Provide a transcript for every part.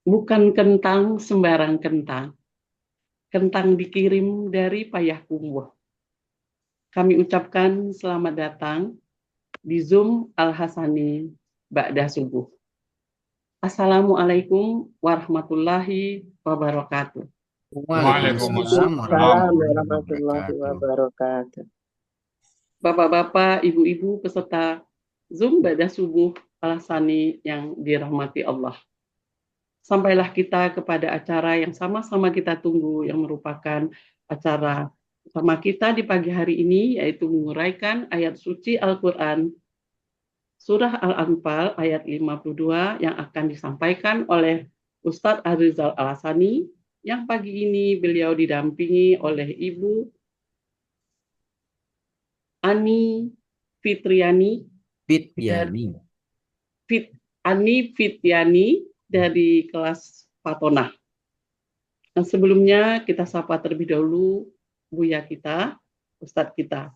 Bukan kentang sembarang kentang. Kentang dikirim dari Payakumbuh. Kami ucapkan selamat datang di Zoom Al-Hasani Ba'da Subuh. Assalamualaikum warahmatullahi wabarakatuh. Waalaikumsalam Salam warahmatullahi warahmatullahi wabarakatuh. wabarakatuh. Bapak-bapak, ibu-ibu peserta Zoom Ba'da Subuh Al-Hasani yang dirahmati Allah. Sampailah kita kepada acara yang sama-sama kita tunggu, yang merupakan acara sama kita di pagi hari ini, yaitu menguraikan ayat suci Al-Quran, Surah Al-Anfal ayat 52, yang akan disampaikan oleh Ustadz Arizal Al-Hasani, yang pagi ini beliau didampingi oleh Ibu Ani Fitriani, Fityani. Ani Fitriani dari kelas Fatona. Nah, sebelumnya kita sapa terlebih dahulu Buya kita, Ustadz kita.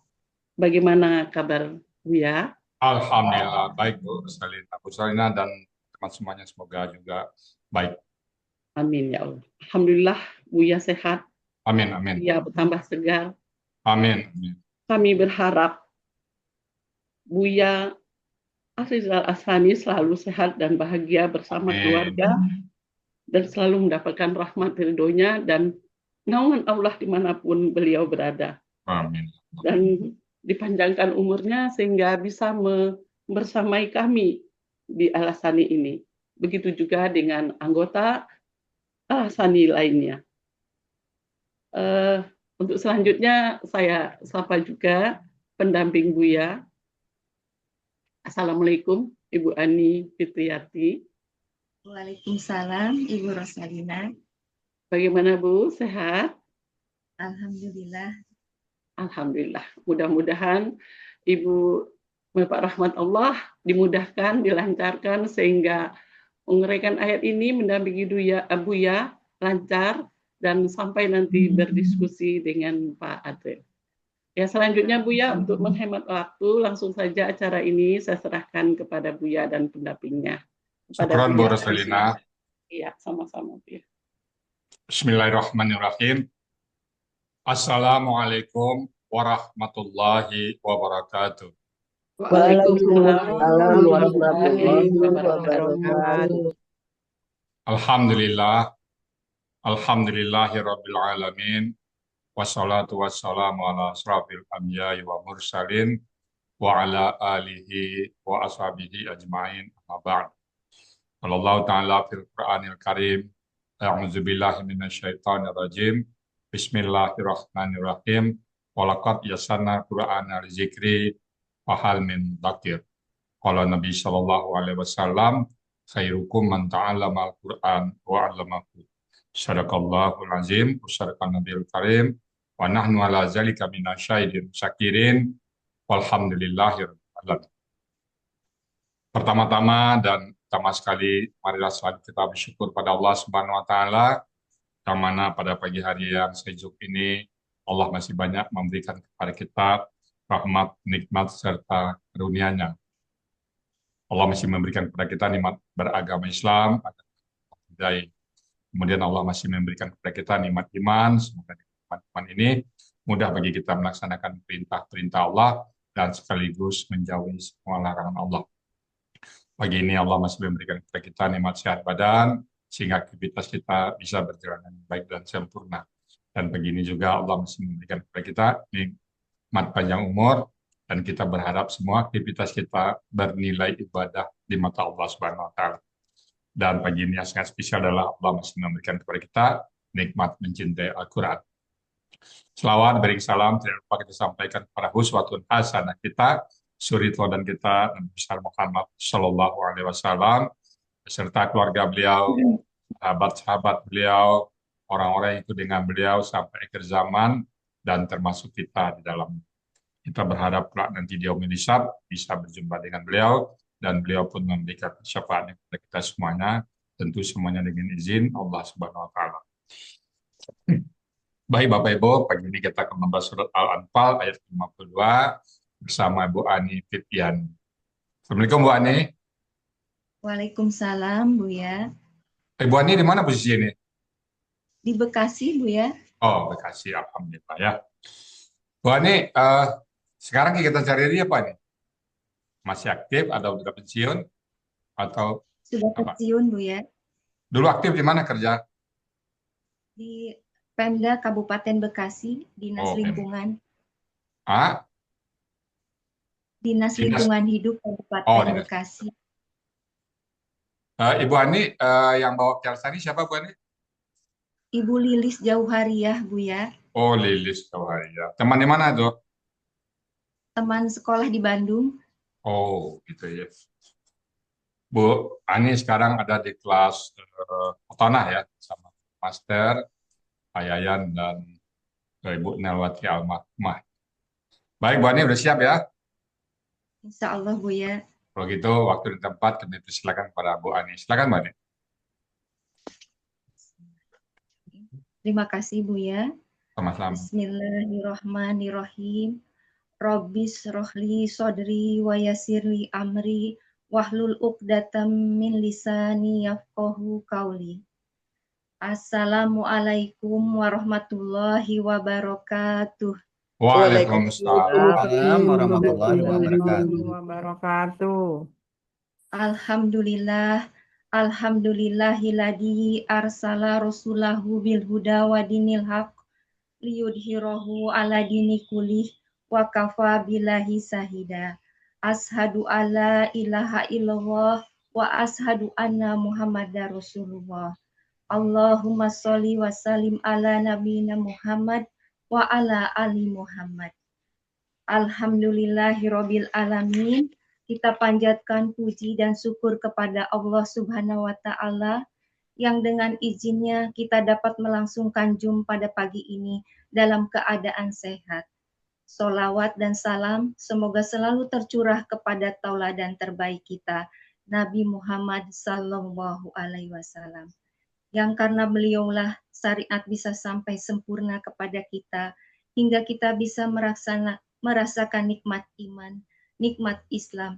Bagaimana kabar Buya? Alhamdulillah baik Bu Salina, Bu Salina dan teman semuanya semoga juga baik. Amin ya Allah. Alhamdulillah Buya sehat, Amin amin. Buya bertambah segar. Amin amin. Kami berharap Buya Afrizal Asani selalu sehat dan bahagia bersama Amin. keluarga dan selalu mendapatkan rahmat ridhonya dan naungan Allah dimanapun beliau berada. Amin. Dan dipanjangkan umurnya sehingga bisa bersamai kami di Al-Hasani ini. Begitu juga dengan anggota Al-Hasani lainnya. Untuk selanjutnya saya sapa juga pendamping Buya. Assalamualaikum Ibu Ani Fitriati. Waalaikumsalam Ibu Rosalina. Bagaimana Bu? Sehat? Alhamdulillah. Alhamdulillah. Mudah-mudahan Ibu Bapak rahmat Allah dimudahkan, dilancarkan sehingga menguraikan ayat ini mendampingi Buya lancar dan sampai nanti berdiskusi dengan Pak Adil. Ya, selanjutnya Buya untuk menghemat waktu langsung saja acara ini saya serahkan kepada Buya dan pendampingnya. Kepada Syukran Bu Buya. Rosalina. Iya, sama-sama Buya. Bismillahirrahmanirrahim. Assalamualaikum warahmatullahi wabarakatuh. Waalaikumsalam Waalaikumsalam warahmatullahi warahmatullahi wabarakatuh. wabarakatuh. Alhamdulillah. Alhamdulillahirabbil alamin. Wassalatu wassalamu ala asrafil anbiya'i wa mursalin wa ala alihi wa ashabihi ajma'in amma ba'd. Allah Ta'ala fil Qur'anil Karim. A'udzu billahi minasyaitonir rajim. Bismillahirrahmanirrahim. Walaqad yassarna Qur'ana lidzikri wa hal min dzakir. Qala Nabi sallallahu alaihi wasallam, khairukum man ta'allama al-Qur'an wa 'allamahu. Sadaqallahul azim, usyarakan Nabiul Karim, wa nahnu ala zalika minasyahidin syakirin, walhamdulillahirabbil alamin. Pertama-tama dan pertama sekali, marilah selalu kita bersyukur pada Allah Subhanahu wa Ta'ala, yang mana pada pagi hari yang sejuk ini, Allah masih banyak memberikan kepada kita rahmat, nikmat, serta karunia-Nya. Allah masih memberikan kepada kita nikmat beragama Islam, kemudian Allah masih memberikan kepada kita nikmat iman. Semoga nikmat iman ini mudah bagi kita melaksanakan perintah-perintah Allah dan sekaligus menjauhi semua larangan Allah. Pagi ini Allah masih memberikan kepada kita nikmat sehat badan, sehingga aktivitas kita bisa berjalan dengan baik dan sempurna. Dan pagi ini juga Allah masih memberikan kepada kita nikmat panjang umur, dan kita berharap semua aktivitas kita bernilai ibadah di mata Allah Subhanahu wa Ta'ala. Dan pagi ini yang sangat spesial adalah Allah masih memberikan kepada kita nikmat mencintai Al-Quran. Selawat, beri salam, tidak lupa kita sampaikan kepada uswatun hasanah kita, suri teladan kita, Nabi besar Muhammad Sallallahu Alaihi Wasallam, beserta keluarga beliau, sahabat-sahabat beliau, orang-orang yang ikut dengan beliau sampai akhir zaman, dan termasuk kita di dalam. Kita berharap nanti di yaumil hisab bisa berjumpa dengan beliau, dan beliau pun memberikan syafaatnya kepada kita semuanya, tentu semuanya dengan izin Allah Subhanahu Wa Taala. Baik Bapak Ibu, pagi ini kita akan membahas surat Al-Anfal ayat 52 bersama Bu Ani Fitriani. Assalamualaikum Bu Ani. Waalaikumsalam Buya. Ibu Ani di mana posisi ini? Di Bekasi, Bu ya. Oh, Bekasi, alhamdulillah ya. Bu Ani, sekarang kegiatan sehari-hari apa nih? Masih aktif atau sudah pensiun atau Sudah apa? pensiun, Bu ya. Dulu aktif di mana kerja? Di Pemda Kabupaten Bekasi, Dinas Oh, Lingkungan. ah, Dinas dinas. Lingkungan Hidup Oh, Kabupaten dinas. Bekasi. Ibu Ani, yang bawa Kelsa ini siapa Bu Ani? Ibu Lilis Jauhariah, Bu ya. Oh, Lilis Tawaria. Teman di mana tuh? Teman sekolah di Bandung. Oh, gitu ya. Bu Ani sekarang ada di kelas Tanah ya, sama Master, Pak Yayan, dan Ibu Nelwati Almahmah. Baik, Bu Ani udah siap ya? Insya Allah, Bu ya. Kalau gitu, waktu dan tempat kami persilakan kepada Bu Ani. Silakan, Bu Ani. Terima kasih, Bu ya. Sama-sama. Bismillahirrahmanirrahim. Robbis rohli sodri wa yasirli amri wahlul uqdatam min lisani yafqahu qauli. Assalamualaikum warahmatullahi wabarakatuh. Waalaikumsalam. Waalaikumsalam warahmatullahi wabarakatuh. wabarakatuh. Alhamdulillah, alhamdulillahilladzi arsala rasulahu bil huda wa dinil haq liyudhirahu ala dini kullih wa kafa billahi sahida. Ashadu alla ilaha illallah wa ashadu anna muhammadar rasulullah. Allahumma sholli wa sallim ala nabiyina Muhammad wa ala ali Muhammad. Alhamdulillahirabbil alamin. Kita panjatkan puji dan syukur kepada Allah Subhanahu wa taala yang dengan izinnya kita dapat melangsungkan Jum pada pagi ini dalam keadaan sehat. Solawat dan salam semoga selalu tercurah kepada tauladan terbaik kita, Nabi Muhammad Sallallahu Alaihi Wasallam. Yang karena beliaulah syariat bisa sampai sempurna kepada kita, hingga kita bisa merasakan nikmat iman, nikmat Islam.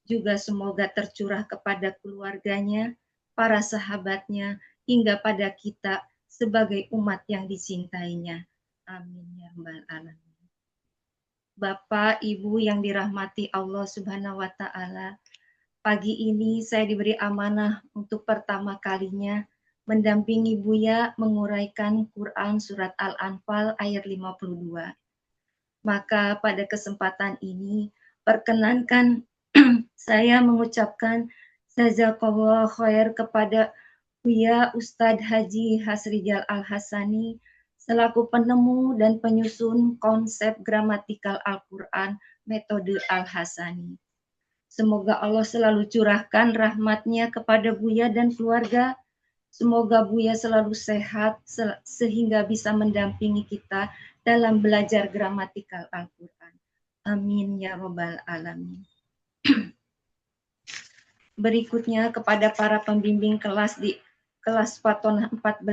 Juga semoga tercurah kepada keluarganya, para sahabatnya, hingga pada kita sebagai umat yang dicintainya. Amin ya rabbal alamin. Bapak, Ibu yang dirahmati Allah Subhanahu wa taala, pagi ini saya diberi amanah untuk pertama kalinya mendampingi Buya menguraikan Quran surat Al-Anfal ayat 52. Maka pada kesempatan ini perkenankan saya mengucapkan jazakallahu khair kepada Buya Ustadz Haji Hasrijal Al-Hasani selaku penemu dan penyusun konsep gramatikal Al-Quran metode Al-Hasani. Semoga Allah selalu curahkan rahmatnya kepada Buya dan keluarga. Semoga Buya selalu sehat sehingga bisa mendampingi kita dalam belajar gramatikal Al-Quran. Amin ya robbal alamin. Berikutnya kepada para pembimbing kelas di kelas Fatonah 14,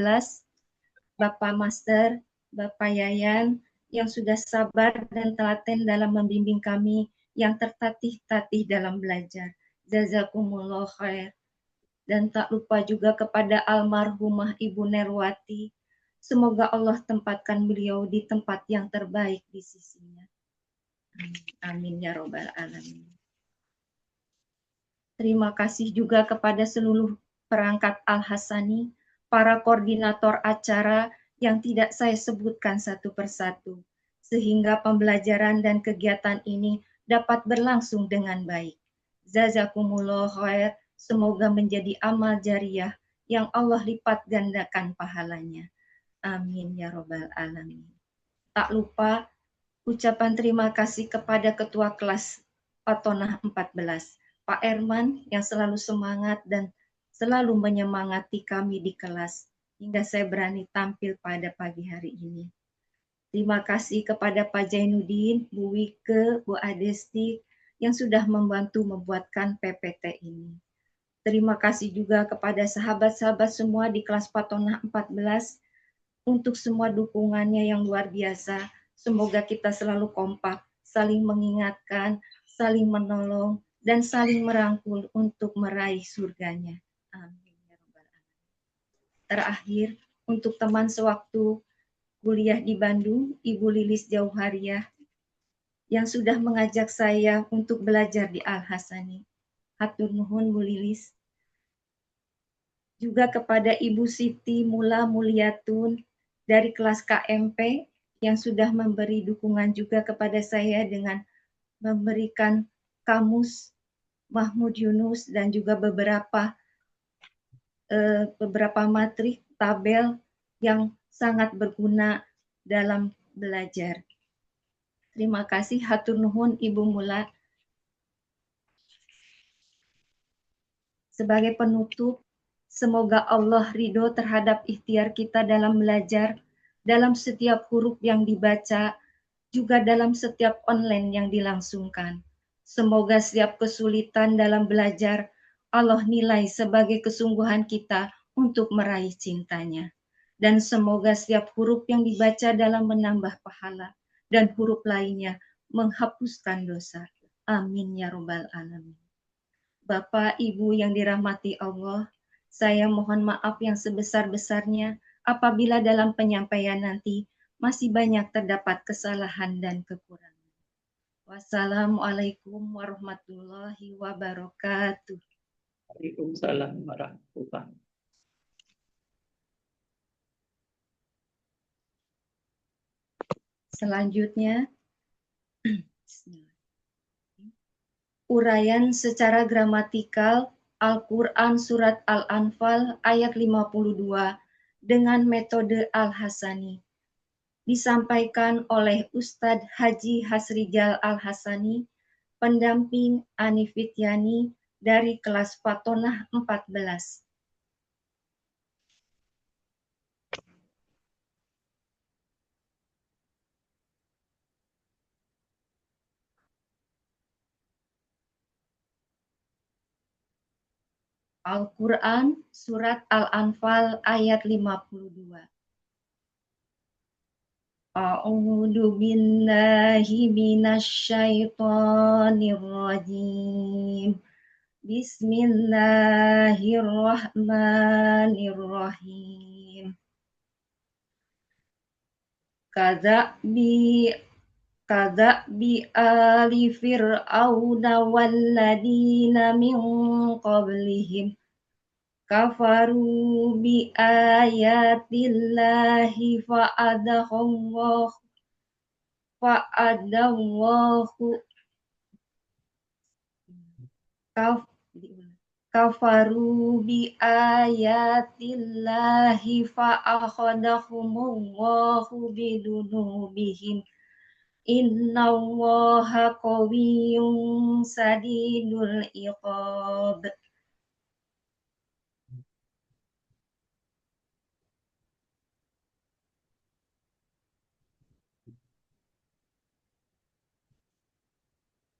Bapak Master, Bapak Yayan, yang sudah sabar dan telaten dalam membimbing kami, yang tertatih-tatih dalam belajar. Jazakumullah khair. Dan tak lupa juga kepada almarhumah Ibu Nerwati. Semoga Allah tempatkan beliau di tempat yang terbaik di sisinya. Amin ya robbal alamin. Terima kasih juga kepada seluruh perangkat Al-Hasani, para koordinator acara yang tidak saya sebutkan satu persatu, sehingga pembelajaran dan kegiatan ini dapat berlangsung dengan baik. Jazakumullah khair, semoga menjadi amal jariah yang Allah lipat gandakan pahalanya. Amin ya robbal alamin. Tak lupa ucapan terima kasih kepada Ketua Kelas Fatonah 14, Pak Erman yang selalu semangat dan selalu menyemangati kami di kelas hingga saya berani tampil pada pagi hari ini. Terima kasih kepada Pak Jainuddin, Bu Wike, Bu Adesti yang sudah membantu membuatkan PPT ini. Terima kasih juga kepada sahabat-sahabat semua di kelas Fatonah 14 untuk semua dukungannya yang luar biasa. Semoga kita selalu kompak, saling mengingatkan, saling menolong, dan saling merangkul untuk meraih surganya. Amin ya rabbal alamin. terakhir untuk teman sewaktu kuliah di Bandung, Ibu Lilis Jauhariah, yang sudah mengajak saya untuk belajar di Al-Hasani. Hatur nuhun Bu Lilis. Juga kepada Ibu Siti Mula Mulyatun dari kelas KMP yang sudah memberi dukungan juga kepada saya dengan memberikan kamus Mahmud Yunus dan juga beberapa materi tabel yang sangat berguna dalam belajar. Terima kasih, hatur nuhun Ibu Mula. Sebagai penutup, semoga Allah ridho terhadap ikhtiar kita dalam belajar, dalam setiap huruf yang dibaca, juga dalam setiap online yang dilangsungkan. Semoga setiap kesulitan dalam belajar, Allah nilai sebagai kesungguhan kita untuk meraih cintanya. Dan semoga setiap huruf yang dibaca dalam menambah pahala, dan huruf lainnya menghapuskan dosa. Amin ya Rabbal Alamin. Bapak, Ibu yang dirahmati Allah, saya mohon maaf yang sebesar-besarnya apabila dalam penyampaian nanti masih banyak terdapat kesalahan dan kekurangan. Wassalamualaikum warahmatullahi wabarakatuh. Waalaikumsalam warahmatullahi wabarakatuh. Selanjutnya, uraian secara gramatikal Al-Quran Surat Al-Anfal ayat 52 dengan metode Al-Hasani. Disampaikan oleh Ustadz Haji Hasrijal Al-Hasani, pendamping Ani Fityani dari kelas Fatonah 14. Al-Quran Surat Al-Anfal ayat 52. A'udzu billahi minasyaitonir rajim. Bismillahirrahmanirrahim. Kadza'bi ali fir'auna walladzina min qablihim kafaru bi ayatillahi kafaru bi ayatillahi fa'akhadahumullahu bidunubihim innallaha qawiyyun sadidul iqab.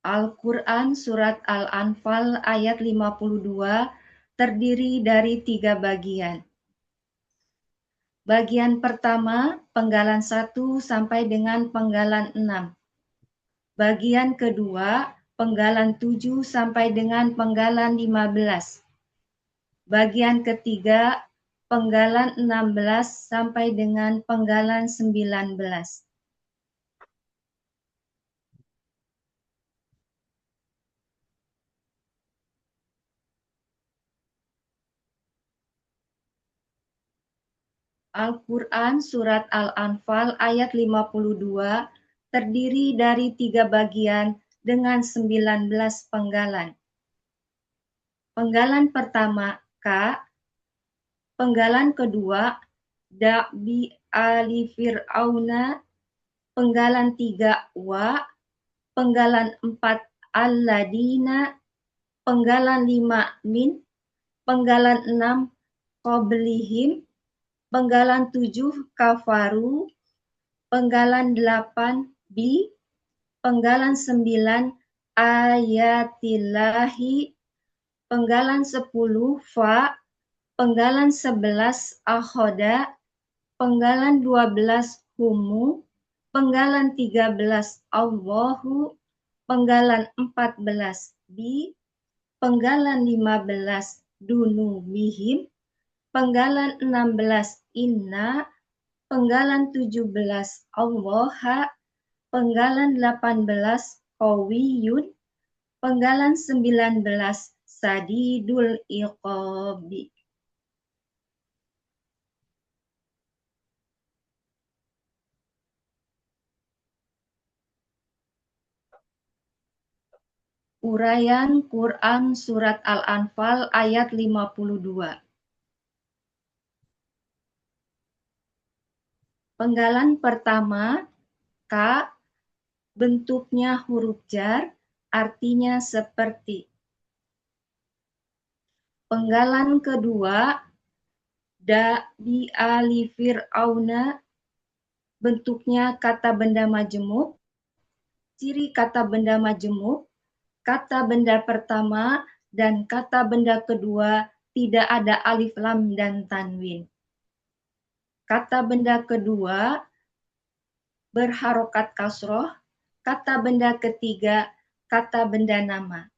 Al-Quran Surat Al-Anfal ayat 52 terdiri dari 3 bagian. Bagian pertama, penggalan 1 sampai dengan penggalan 6. Bagian kedua, penggalan 7 sampai dengan penggalan 15. Bagian ketiga, penggalan 16 sampai dengan penggalan 19. Al-Quran Surat Al-Anfal ayat 52 terdiri dari 3 bagian dengan 19 penggalan. Penggalan pertama, Ka. Penggalan kedua, Da'bi ali fir'auna. Penggalan 3, Wa. Penggalan 4, Alladina. Penggalan 5, Min. Penggalan 6, Qablihim. Penggalan 7, Kafaru. Penggalan 8, Bi. Penggalan 9, Ayatillahi. Penggalan 10, Fa. Penggalan 11, Akhoda. Penggalan 12, Humu. Penggalan 13, Allahu. Penggalan 14, Bi. Penggalan 15, Dunubihim. penggalan 16 inna, penggalan 17 allaha, penggalan 18 qawiyun, penggalan 19 sadidul iqabi. Uraian Quran Surat Al-Anfal ayat 52. Penggalan pertama, ka, bentuknya huruf jar, artinya seperti. Penggalan kedua, da bi ali fir'auna, bentuknya kata benda majemuk. Ciri kata benda majemuk, kata benda pertama dan kata benda kedua tidak ada alif lam dan tanwin. Kata benda kedua berharokat kasroh, kata benda ketiga kata benda nama.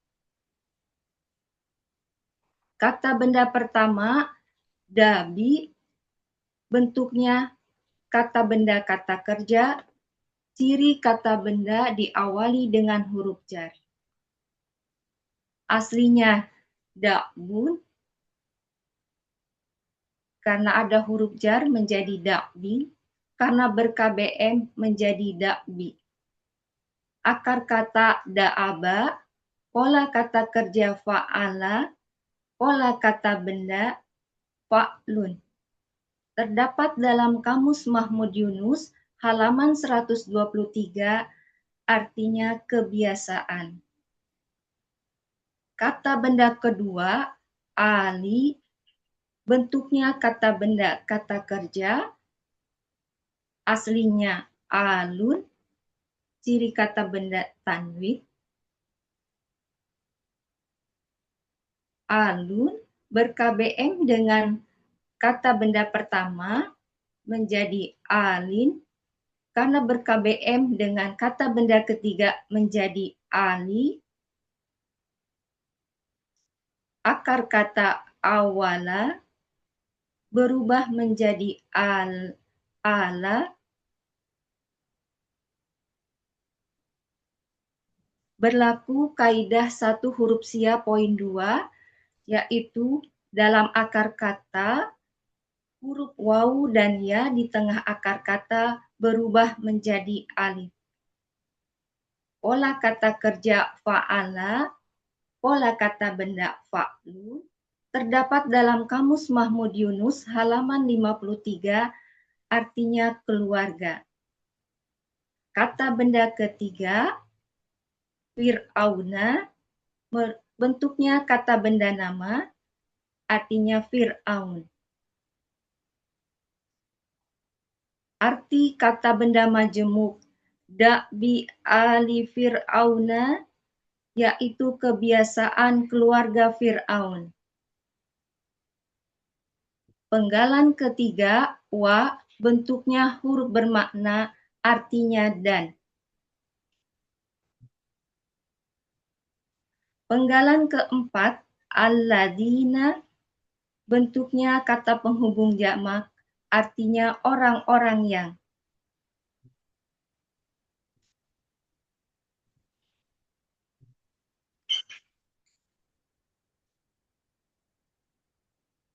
Kata benda pertama dabi, bentuknya kata benda kata kerja, ciri kata benda diawali dengan huruf jar. Aslinya da'bun, karena ada huruf jar menjadi da'bi, karena ber-KBM menjadi da'bi. Akar kata da'aba, pola kata kerja fa'ala, pola kata benda fa'lun. Terdapat dalam Kamus Mahmud Yunus, halaman 123, artinya kebiasaan. Kata benda kedua, ali, bentuknya kata benda kata kerja, aslinya alun, ciri kata benda tanwin. Alun ber-KBM dengan kata benda pertama menjadi alin, karena ber-KBM dengan kata benda ketiga menjadi ali. Akar kata awala berubah menjadi ala. Berlaku kaidah 1 huruf sia poin 2, yaitu dalam akar kata huruf wawu dan ya di tengah akar kata berubah menjadi alif. Pola kata kerja fa'ala, pola kata benda fa'lu, terdapat dalam Kamus Mahmud Yunus halaman 53, artinya keluarga. Kata benda ketiga, fir'auna, bentuknya kata benda nama, artinya Fir'aun. Arti kata benda majemuk da'bi ali fir'auna, yaitu kebiasaan keluarga Fir'aun. Penggalan ketiga, wa, bentuknya huruf bermakna, artinya dan. Penggalan keempat, alladzina, bentuknya kata penghubung jamak, artinya orang-orang yang.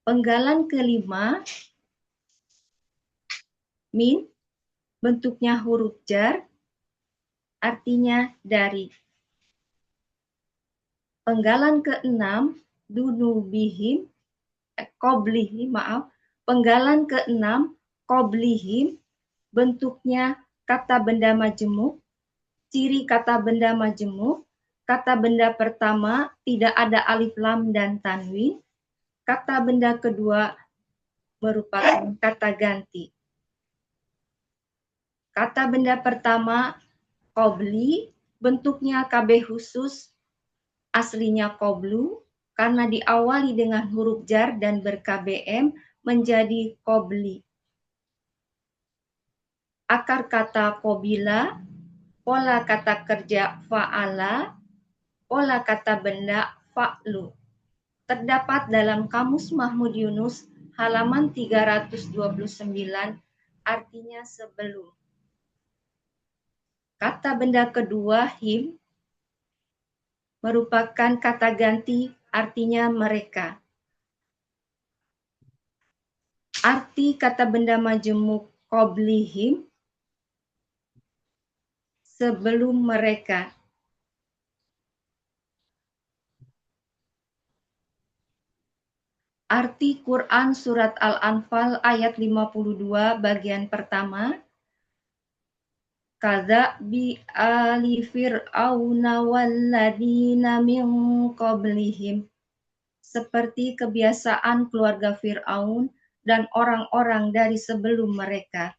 Penggalan kelima, min, bentuknya huruf jar, artinya dari. Penggalan keenam, dunubihim, qoblihim, Penggalan keenam, qoblihim, bentuknya kata benda majemuk, ciri kata benda majemuk, kata benda pertama tidak ada alif lam dan tanwin, kata benda kedua merupakan kata ganti. Kata benda pertama, qobli, bentuknya KB khusus, aslinya qoblu, karena diawali dengan huruf jar dan ber-KBM menjadi qobli. Akar kata qobila, pola kata kerja fa'ala, pola kata benda fa'lu. Terdapat dalam Kamus Mahmud Yunus halaman 329, artinya sebelum. Kata benda kedua, him, merupakan kata ganti, artinya mereka. Arti kata benda majemuk qoblihim, sebelum mereka. Arti Quran Surat Al-Anfal ayat 52 bagian pertama. Kadzabi ali fir'auna walladzina min qablihim. Seperti kebiasaan keluarga Fir'aun dan orang-orang dari sebelum mereka.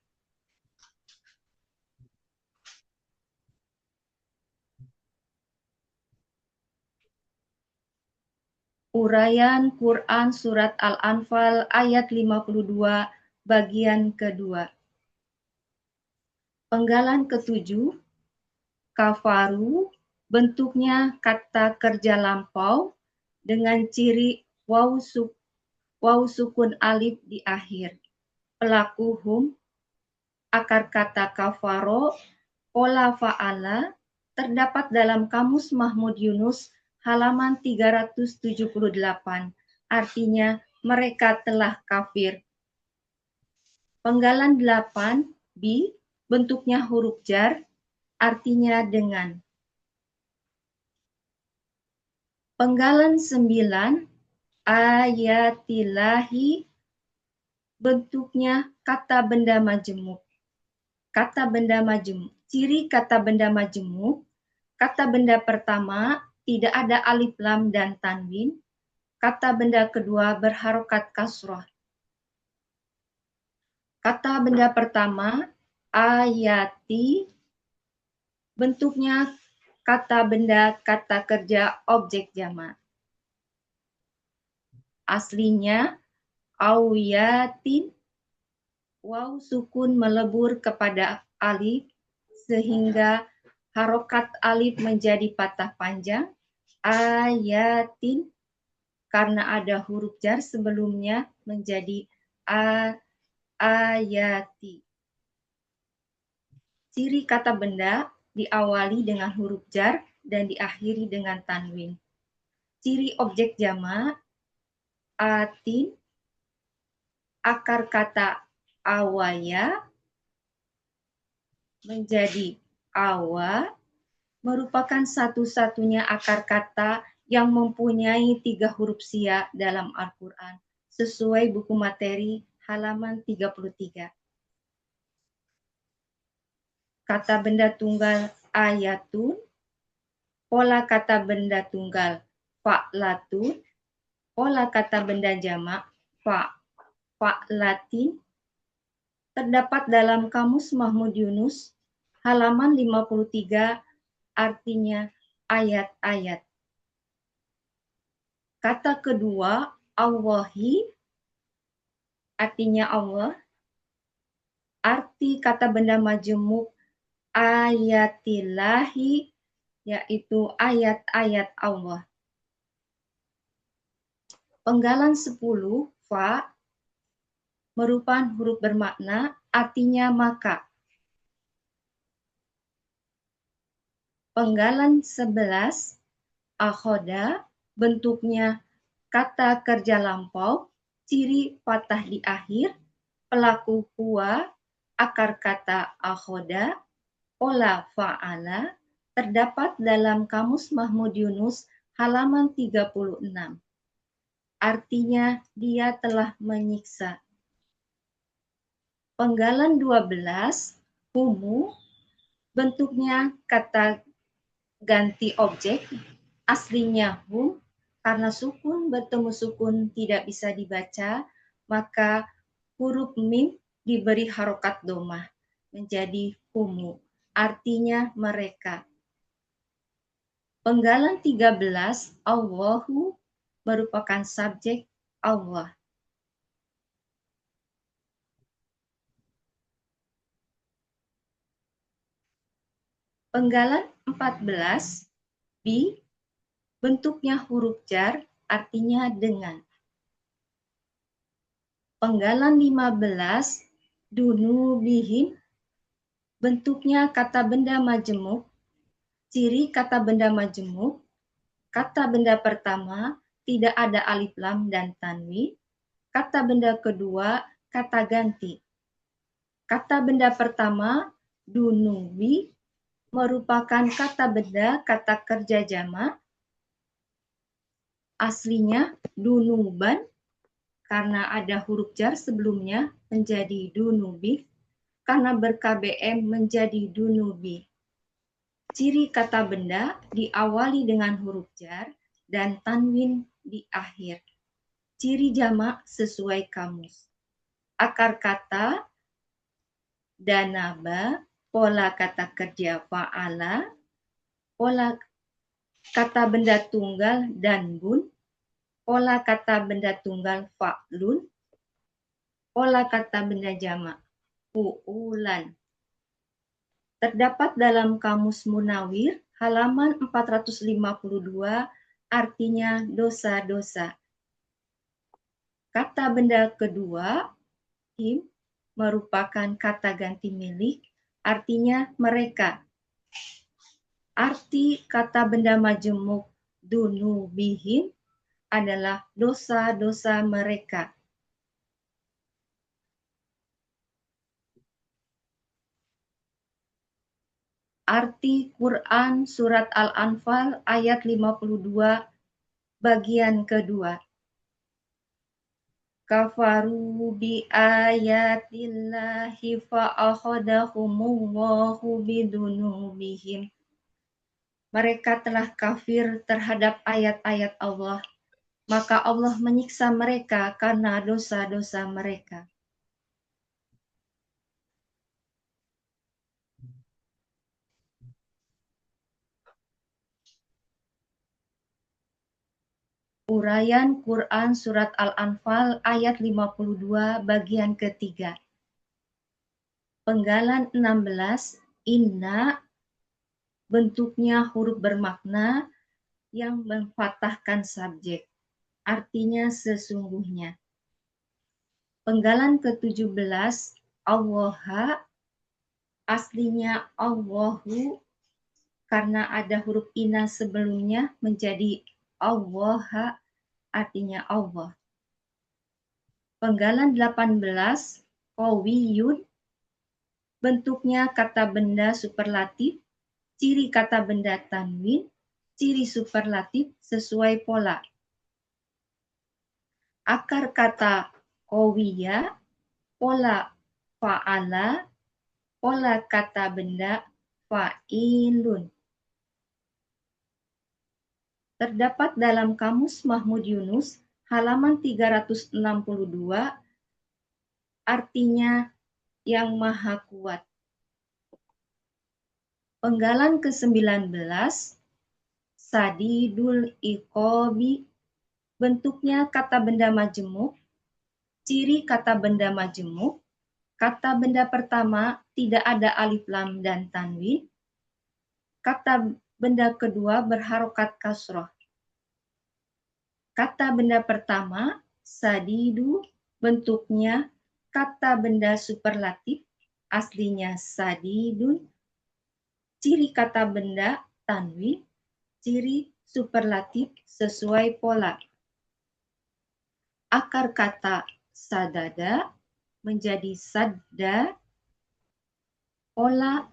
Uraian Quran Surat Al-Anfal ayat 52 bagian kedua. Penggalan ketujuh, kafaru, bentuknya kata kerja lampau dengan ciri waw sukun alif di akhir. Pelaku hum, akar kata kafaro, pola fa'ala, terdapat dalam Kamus Mahmud Yunus halaman 378. Artinya mereka telah kafir. Penggalan 8, bi, bentuknya huruf jar, artinya dengan. Penggalan 9, ayatillahi, bentuknya kata benda majemuk. Kata benda majemuk. Ciri kata benda majemuk, kata benda pertama tidak ada alif lam dan tanwin. Kata benda kedua berharokat kasrah. Kata benda pertama, ayati, bentuknya kata benda kata kerja objek jamak. Aslinya auyatin, waw sukun melebur kepada alif sehingga harokat alif menjadi patah panjang. Ayatin, karena ada huruf jar sebelumnya menjadi ayati. Ciri kata benda diawali dengan huruf jar dan diakhiri dengan tanwin. Ciri objek jamak, atin, akar kata awaya menjadi awa, merupakan satu-satunya akar kata yang mempunyai 3 huruf sia dalam Al-Quran, sesuai buku materi halaman 33. Kata benda tunggal ayatun, pola kata benda tunggal fa'latun, pola kata benda jamak fa'latin, terdapat dalam Kamus Mahmud Yunus halaman 53, artinya ayat-ayat. Kata kedua, Allahi, artinya Allah. Arti kata benda majemuk ayatillahi, yaitu ayat-ayat Allah. Penggalan 10, fa, merupakan huruf bermakna, artinya maka. Penggalan 11, akhoda, bentuknya kata kerja lampau, ciri patah di akhir, pelaku huwa, akar kata akhoda, pola fa'ala, terdapat dalam Kamus Mahmud Yunus halaman 36. Artinya dia telah menyiksa. Penggalan 12, humu, bentuknya kata ganti objek, aslinya hum, karena sukun bertemu sukun tidak bisa dibaca, maka huruf mim diberi harokat domah menjadi humu, artinya mereka. Penggalan 13, Allahu, merupakan subjek Allah. Penggalan 14, bi, bentuknya huruf jar, artinya dengan. Penggalan 15, dunubihim, bentuknya kata benda majemuk, ciri kata benda majemuk, kata benda pertama tidak ada alif lam dan tanwin, kata benda kedua kata ganti. Kata benda pertama dunubi merupakan kata benda kata kerja jamak, aslinya dunuban karena ada huruf jar sebelumnya menjadi dunubi, karena ber-KBM menjadi dunubi. Ciri kata benda diawali dengan huruf jar dan tanwin di akhir. Ciri jamak sesuai kamus. Akar kata danaba, pola kata kerja fa'ala, pola kata benda tunggal danbun, pola kata benda tunggal fa'lun, pola kata benda jamak fu'ulan. Terdapat dalam Kamus Munawir halaman 452, artinya dosa-dosa. Kata benda kedua, him, merupakan kata ganti milik, artinya mereka. Arti kata benda majemuk dunubihim adalah dosa-dosa mereka. Arti Quran Surat Al-Anfal ayat 52 bagian kedua. Kafaru bi ayatillahi fa'akhadahumullahu bidunubihim. Mereka telah kafir terhadap ayat-ayat Allah, maka Allah menyiksa mereka karena dosa-dosa mereka. Uraian Quran Surat Al-Anfal ayat 52 bagian ketiga. Penggalan 16, inna, bentuknya huruf bermakna yang memfathahkan subjek, artinya sesungguhnya. Penggalan ke-17, Allaha, aslinya Allahu, karena ada huruf ina sebelumnya menjadi Allaha, artinya Allah. Penggalan 18, qawiyun, bentuknya kata benda superlatif, ciri kata benda tanwin, ciri superlatif sesuai pola. Akar kata qawiya, pola fa'ala, pola kata benda fa'ilun. Terdapat dalam Kamus Mahmud Yunus halaman 362, artinya yang maha kuat. Penggalan ke-19, sadidul iqobi, bentuknya kata benda majemuk, ciri kata benda majemuk, kata benda pertama tidak ada alif lam dan tanwin, kata benda kedua berharokat kasroh. Kata benda pertama, sadidu, bentuknya kata benda superlatif, aslinya sadidun, ciri kata benda tanwin, ciri superlatif sesuai pola. Akar kata sadada menjadi sadda, pola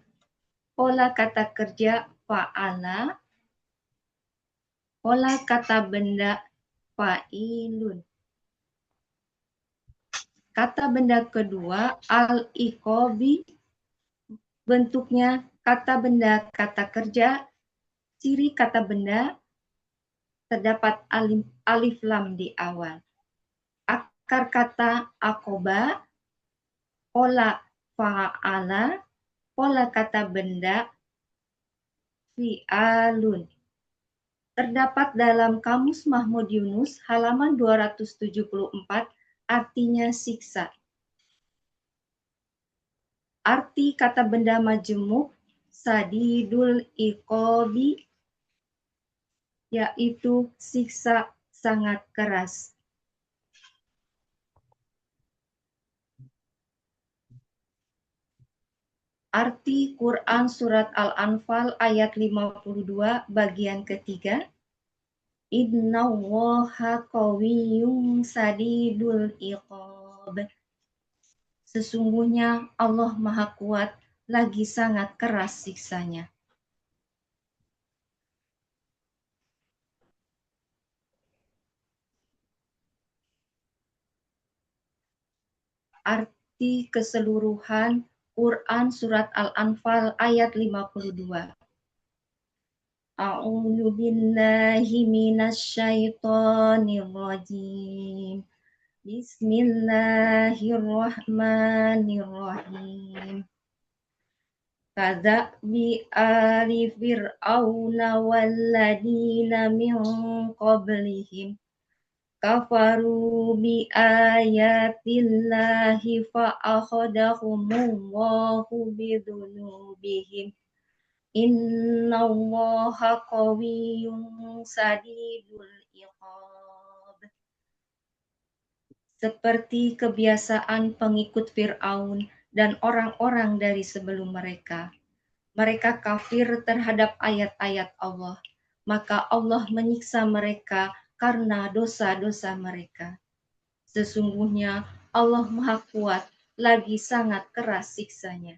kata kerja fa'ala, pola kata benda fa'ilun. Kata benda kedua al-iqobi, bentuknya kata benda kata kerja, ciri kata benda terdapat alif lam di awal. Akar kata akoba, pola fa'ala, pola kata benda fi'alun. Terdapat dalam Kamus Mahmud Yunus halaman 274, artinya siksa. Arti kata benda majemuk sadidul iqobi, yaitu siksa sangat keras. Arti Quran Surat Al-Anfal ayat 52 bagian ketiga. Innallaha qawiyyun sadidul iqab. Sesungguhnya Allah Maha Kuat, lagi sangat keras siksanya. Arti keseluruhan Quran Surat Al-Anfal ayat 52. A'udzu billahi minasyaitonir rajim. Bismillahirrahmanirrahim. Kadza'bi ali fir'auna walladzina min qablihim kafaru bi ayatillahi fa akhadahumullahu bidzunubihim. Innallaha qawiyyun sadidul iqab. Seperti kebiasaan pengikut Fir'aun dan orang-orang dari sebelum mereka. Mereka kafir terhadap ayat-ayat Allah, maka Allah menyiksa mereka karena dosa-dosa mereka. Sesungguhnya Allah Maha Kuat, lagi sangat keras siksanya.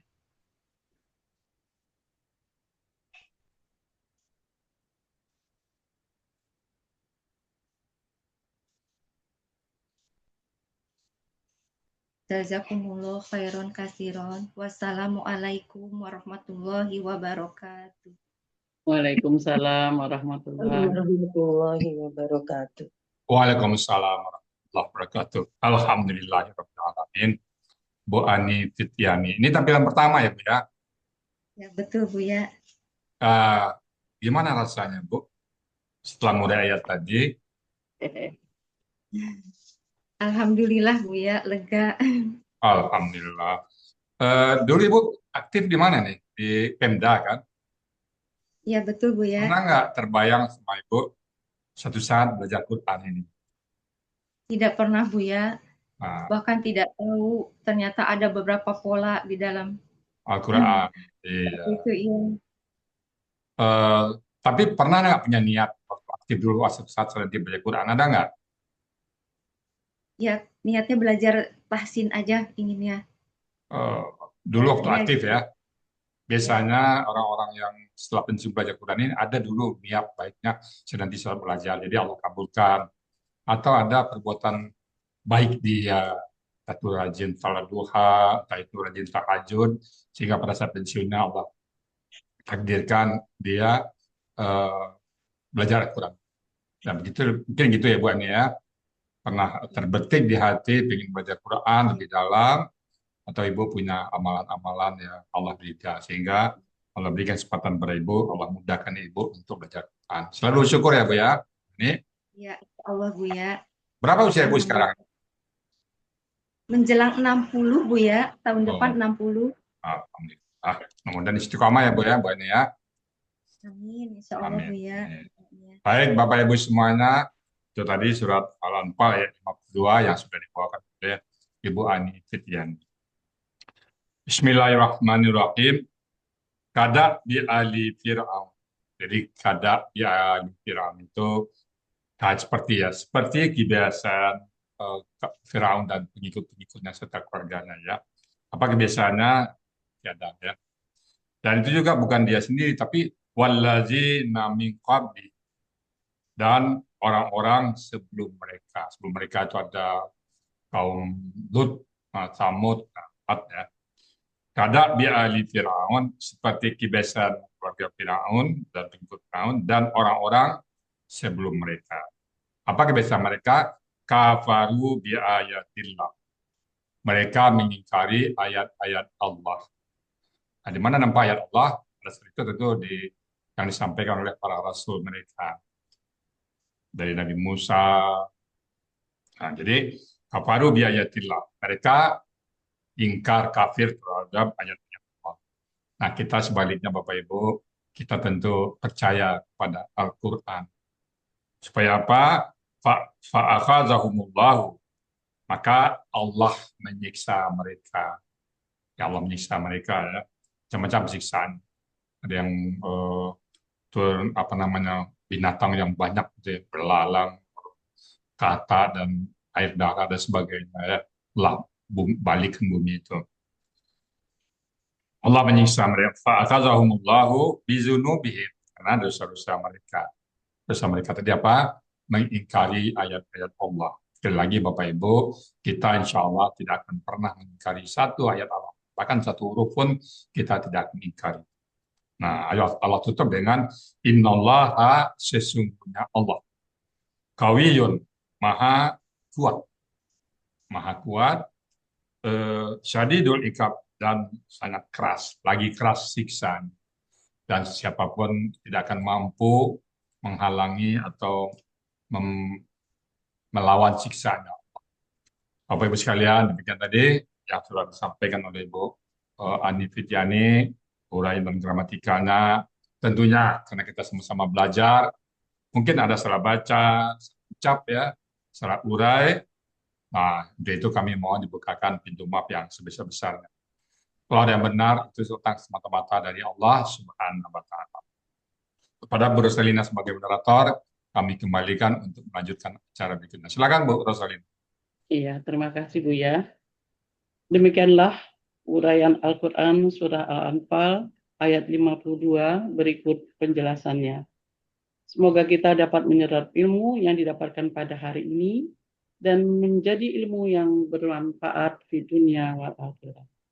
Jazakumullah khairan katsiran. Wassalamualaikum warahmatullahi wabarakatuh. Waalaikumsalam warahmatullahi wabarakatuh. Waalaikumsalam warahmatullahi wabarakatuh. Alhamdulillahirabbil alamin. Bu Ani Fitriani. Ini tampilan pertama ya, Bu ya. Ya betul Bu ya. Gimana rasanya, Bu? Setelah mulai ayat tadi, Alhamdulillah Bu ya, lega. alhamdulillah. Dulu Ibu aktif di mana nih? Di Pemda kan? Ya betul Bu ya. Pernah nggak terbayang sama Ibu satu saat belajar Quran ini? Tidak pernah Bu ya. Nah, Bahkan tidak tahu ternyata ada beberapa pola di dalam Al-Quran. Iya. itu ya. Tapi pernah nggak punya niat waktu aktif dulu satu saat nanti belajar Quran? Ada nggak? Ya niatnya belajar tahsin aja inginnya. Eh, Dulu waktu Iya, aktif gitu. ya. Biasanya orang-orang yang setelah pensiun belajar Quran ini ada dulu niat baiknya saya nanti saya belajar, jadi Allah kabulkan. Atau ada perbuatan baik dia, entah itu rajin salat duha, entah itu rajin tahajud, sehingga pada saat pensiunnya Allah takdirkan dia eh, belajar Quran. Nah begitu, mungkin gitu ya Bu Ani ya. Pernah terbetik di hati ingin belajar Quran lebih dalam, atau Ibu punya amalan-amalan ya Allah berikan, sehingga Allah berikan kesempatan pada Ibu, Allah mudahkan Ibu untuk belajar Quran. Selalu syukur ya Bu ya. Ini Ya, insya Allah Bu ya. berapa usia Ibu sekarang? Menjelang 60 Bu ya, tahun depan Oh, 60. alhamdulillah. Mudah-mudahan istiqomah ya Bu ya, Bu ini ya. Amin, insya Allah Amin. Bu ya. Baik Bapak Ibu semuanya, itu tadi surat Al-Anfal ayat 52 yang sudah dibawakan oleh Ibu Ani Fitriani. Bismillahirrahmanirrahim. Kada bi ali Fir'aun. Jadi kada bi ali Fir'aun itu seperti kebiasaan Firaun dan pengikut-pengikutnya serta keluarganya ya. Apa kebiasaannya? Tiada ya. Dan itu juga bukan dia sendiri, tapi wallazi min qabli, dan orang-orang sebelum mereka. Sebelum mereka itu ada kaum Lut, Samud, Ad ya. Kada bi ali Firaun, seperti kebiasaan keluarga Firaun dan pengikut Firaun dan orang-orang sebelum mereka. Apa kebiasaan mereka? Kafaru bi ayatillah. Mereka mengingkari ayat-ayat Allah. Nah, di mana nampak ayat Allah? Itu tentu yang disampaikan oleh para rasul mereka. Dari Nabi Musa. Nah, jadi kafaru bi ayatillah. Mereka ingkar kafir terhadap ayat-ayat Allah. Nah, kita sebaliknya Bapak Ibu, kita tentu percaya kepada Al-Quran. Supaya apa? Fa'akhazahumullahu. Maka Allah menyiksa mereka. Ya Allah menyiksa mereka ya. macam-macam siksaan. Ada yang binatang yang banyak gitu ya, belalang, kata dan air darah dan sebagainya ya, balik ke bumi itu. Allah menyiksa mereka. Fa'akhazahumullahu bizunubihim, karena dosa-dosa mereka. Dosa mereka tadi apa? Mengingkari ayat-ayat Allah. Sekali lagi Bapak Ibu, kita insya Allah tidak akan pernah mengingkari satu ayat Allah. Bahkan satu huruf pun kita tidak mengingkari. Nah, ayat Allah tutup dengan innallaha, sesungguhnya Allah. Qawiyun, maha kuat. Maha kuat, syadidul iqab, dan sangat keras, lagi keras siksaan. Dan siapapun tidak akan mampu menghalangi atau melawan siksaan. Bapak Ibu sekalian, demikian tadi yang sudah disampaikan oleh Ibu Ani Fitriani, uraian dan gramatikanya. Tentunya karena kita sama-sama belajar, mungkin ada salah baca, salah ucap ya, salah urai. Nah, untuk itu kami mohon dibukakan pintu maaf yang sebesar-besarnya. Kalau ada yang benar, itu tentang semata-mata dari Allah Subhanahu wa Ta'ala. Kepada Bu Rosalina sebagai moderator, kami kembalikan untuk melanjutkan acara berikutnya. Silakan Bu Rosalina. Iya, terima kasih Bu ya. Demikianlah uraian Al-Quran Surah Al-Anfal ayat 52 berikut penjelasannya. Semoga kita dapat menyerap ilmu yang didapatkan pada hari ini dan menjadi ilmu yang bermanfaat di dunia wal akhirah.